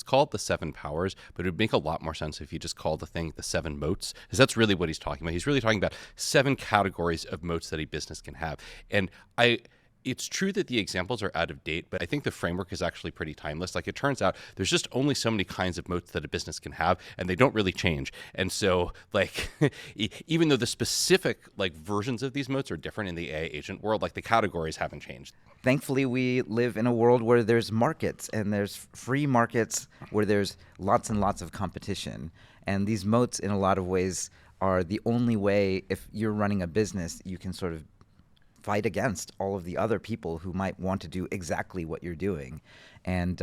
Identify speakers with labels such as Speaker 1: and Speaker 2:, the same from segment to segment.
Speaker 1: it's called the seven powers, but it would make a lot more sense if you just called the thing the seven moats, because that's really what he's talking about. He's really talking about seven categories of moats that a business can have. And it's true that the examples are out of date, but I think the framework is actually pretty timeless. Like, it turns out there's just only so many kinds of moats that a business can have, and they don't really change. And so, like, even though the specific like versions of these moats are different in the AI agent world, like, the categories haven't changed.
Speaker 2: Thankfully, we live in a world where there's markets, and there's free markets where there's lots and lots of competition. And these moats, in a lot of ways, are the only way, if you're running a business, you can sort of fight against all of the other people who might want to do exactly what you're doing. And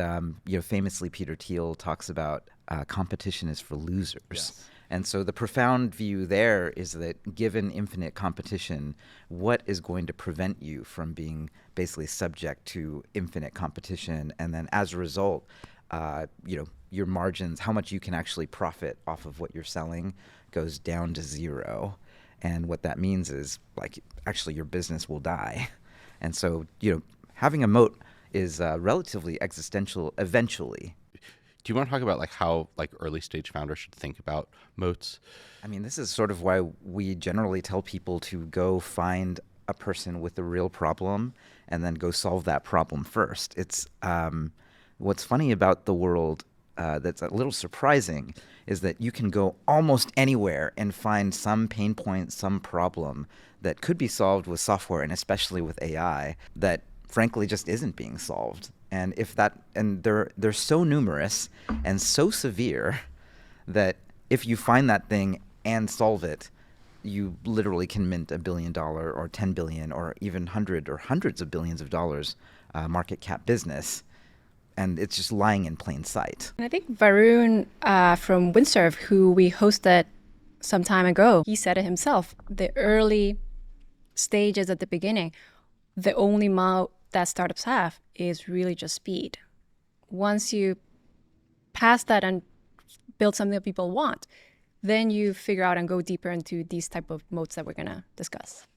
Speaker 2: famously, Peter Thiel talks about competition is for losers.
Speaker 1: Yes.
Speaker 2: And so the profound view there is that given infinite competition, what is going to prevent you from being basically subject to infinite competition? And then as a result, your margins, how much you can actually profit off of what you're selling, goes down to zero. And what that means is, like, actually your business will die. And so, having a moat is relatively existential eventually.
Speaker 1: Do you want to talk about like how like early stage founders should think about moats?
Speaker 2: I mean, this is sort of why we generally tell people to go find a person with a real problem and then go solve that problem first. It's what's funny about the world that's a little surprising is that you can go almost anywhere and find some pain point, some problem that could be solved with software, and especially with AI, that frankly just isn't being solved. And they're so numerous and so severe that if you find that thing and solve it, you literally can mint $1 billion or 10 billion or even hundreds of billions of dollars market cap business. And it's just lying in plain sight.
Speaker 3: And I think Varun from Windsurf, who we hosted some time ago, he said it himself. The early stages at the beginning, the only moat that startups have is really just speed. Once you pass that and build something that people want, then you figure out and go deeper into these type of moats that we're going to discuss.